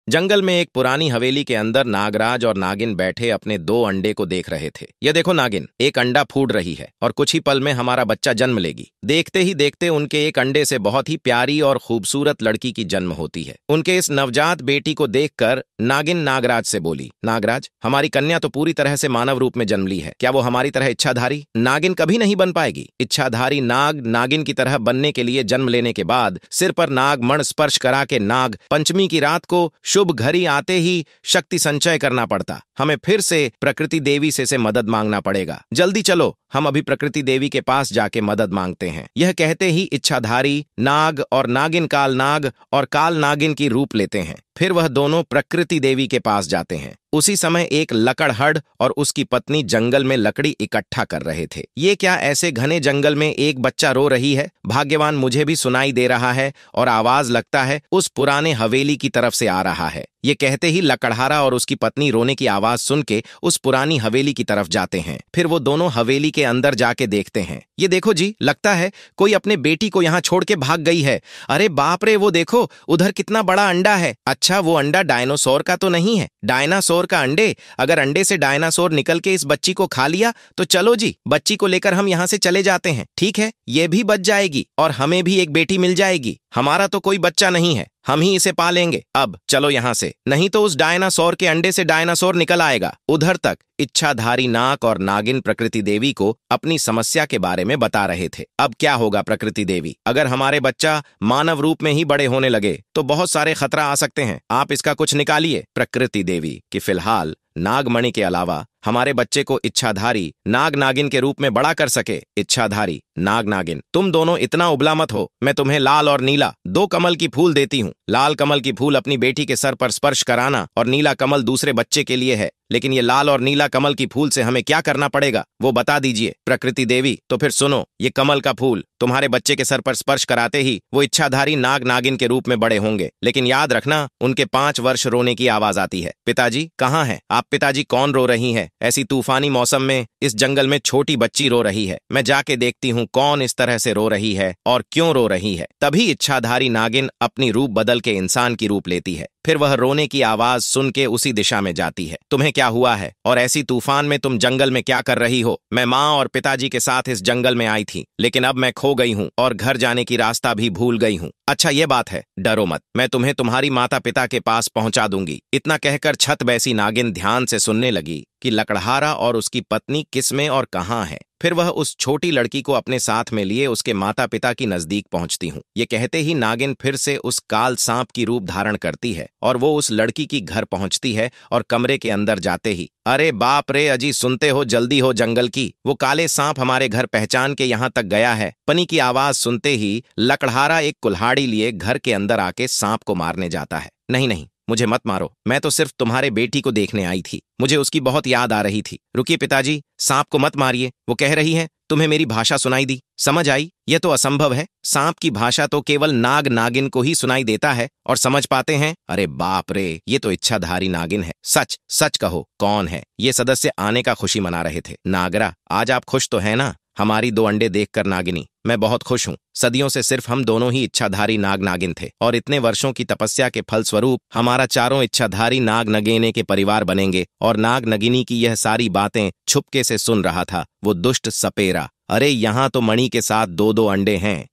जंगल में एक पुरानी हवेली के अंदर नागराज और नागिन बैठे अपने दो अंडे को देख रहे थे। ये देखो नागिन, एक अंडा फूट रही है और कुछ ही पल में हमारा बच्चा जन्म लेगी। देखते ही देखते उनके एक अंडे से बहुत ही प्यारी और खूबसूरत लड़की की जन्म होती है। उनके इस नवजात बेटी को देखकर नागिन नागराज से बोली, नागराज, हमारी कन्या तो पूरी तरह से मानव रूप में जन्म ली है, क्या वो हमारी तरह इच्छाधारी नागिन कभी नहीं बन पाएगी? इच्छाधारी नाग नागिन की तरह बनने के लिए जन्म लेने के बाद सिर पर नाग मण स्पर्श करा के नाग पंचमी की रात को शुभ घड़ी आते ही शक्ति संचय करना पड़ता। हमें फिर से प्रकृति देवी से मदद मांगना पड़ेगा। जल्दी चलो, हम अभी प्रकृति देवी के पास जाके मदद मांगते हैं। यह कहते ही इच्छाधारी नाग और नागिन काल नाग और काल नागिन की रूप लेते हैं। फिर वह दोनों प्रकृति देवी के पास जाते हैं। उसी समय एक लकड़हड़ और उसकी पत्नी जंगल में लकड़ी इकट्ठा कर रहे थे। ये क्या, ऐसे घने जंगल में एक बच्चा रो रही है? भाग्यवान, मुझे भी सुनाई दे रहा है और आवाज लगता है उस पुराने हवेली की तरफ से आ रहा है। ये कहते ही लकड़हारा और उसकी पत्नी रोने की आवाज सुन के उस पुरानी हवेली की तरफ जाते हैं। फिर वो दोनों हवेली के अंदर जाके देखते हैं। ये देखो जी, लगता है कोई अपने बेटी को यहाँ छोड़ के भाग गई है। अरे बाप रे, वो देखो उधर कितना बड़ा अंडा है। अच्छा, वो अंडा डायनासोर का तो नहीं है? डायनासोर का अंडे? अगर अंडे से डायनासोर निकल के इस बच्ची को खा लिया तो चलो जी, बच्ची को लेकर हम यहाँ से चले जाते हैं। ठीक है, ये भी बच जाएगी और हमें भी एक बेटी मिल जाएगी। हमारा तो कोई बच्चा नहीं है, हम ही इसे पालेंगे। अब चलो यहाँ से, नहीं तो उस डायनासोर के अंडे से डायनासोर निकल आएगा। उधर तक इच्छाधारी नाग और नागिन प्रकृति देवी को अपनी समस्या के बारे में बता रहे थे। अब क्या होगा प्रकृति देवी? अगर हमारे बच्चा मानव रूप में ही बड़े होने लगे तो बहुत सारे खतरा आ सकते हैं, आप इसका कुछ निकालिए। प्रकृति देवी कि फिलहाल नागमणि के अलावा हमारे बच्चे को इच्छाधारी नाग नागिन के रूप में बड़ा कर सके। इच्छाधारी नाग नागिन, तुम दोनों इतना उबला मत हो। मैं तुम्हें लाल और नीला दो कमल की फूल देती हूँ। लाल कमल की फूल अपनी बेटी के सर पर स्पर्श कराना और नीला कमल दूसरे बच्चे के लिए है। लेकिन ये लाल और नीला कमल की फूल से हमें क्या करना पड़ेगा वो बता दीजिए। प्रकृति देवी, तो फिर सुनो, ये कमल का फूल तुम्हारे बच्चे के सर पर स्पर्श कराते ही वो इच्छाधारी नाग नागिन के रूप में बड़े होंगे। लेकिन याद रखना, उनके 5 वर्ष रोने की आवाज आती है। पिताजी कहाँ है आप? पिताजी, कौन रो रही है? ऐसी तूफानी मौसम में इस जंगल में छोटी बच्ची रो रही है। मैं जाके देखती हूँ कौन इस तरह से रो रही है और क्यों रो रही है। तभी इच्छाधारी नागिन अपनी रूप बदल के इंसान की रूप लेती है। फिर वह रोने की आवाज सुन के उसी दिशा में जाती है। तुम्हें क्या हुआ है और ऐसी तूफान में तुम जंगल में क्या कर रही हो? मैं माँ और पिताजी के साथ इस जंगल में आई थी, लेकिन अब मैं खो गई हूँ और घर जाने की रास्ता भी भूल गई हूँ। अच्छा, ये बात है, डरो मत, मैं तुम्हें तुम्हारी माता पिता के पास पहुंचा दूंगी। इतना कहकर छत बैसी नागिन ध्यान से सुनने लगी कि लकड़हारा और उसकी पत्नी किसमें और कहाँ है। फिर वह उस छोटी लड़की को अपने साथ में लिए उसके माता पिता की नजदीक पहुंचती हूँ। ये कहते ही नागिन फिर से उस काल सांप की रूप धारण करती है और वो उस लड़की की घर पहुंचती है और कमरे के अंदर जाते ही, अरे बाप रे अजी, सुनते हो, जल्दी हो जंगल की, वो काले सांप हमारे घर पहचान के यहाँ तक गया है। पनी की आवाज सुनते ही लकड़हारा एक कुल्हाड़ी लिए घर के अंदर आके सांप को मारने जाता है। नहीं नहीं, मुझे मत मारो, मैं तो सिर्फ तुम्हारे बेटी को देखने आई थी, मुझे उसकी बहुत याद आ रही थी। रुकिए पिताजी, सांप को मत मारिए, वो कह रही है तुम्हें मेरी भाषा सुनाई दी, समझ आई? यह तो असंभव है, सांप की भाषा तो केवल नाग नागिन को ही सुनाई देता है और समझ पाते हैं। अरे बाप रे, ये तो इच्छाधारी नागिन है। सच सच कहो, कौन है? ये सदस्य आने का खुशी मना रहे थे। नागरा, आज आप खुश तो है ना? हमारी 2 अंडे देखकर नागिनी, मैं बहुत खुश हूँ। सदियों से सिर्फ हम दोनों ही इच्छाधारी नाग नागिन थे और इतने वर्षों की तपस्या के फलस्वरूप हमारा चारों इच्छाधारी नाग नगेने के परिवार बनेंगे। और नाग नगिनी की यह सारी बातें छुपके से सुन रहा था वो दुष्ट सपेरा। अरे यहाँ तो मणि के साथ 2-2 अंडे हैं।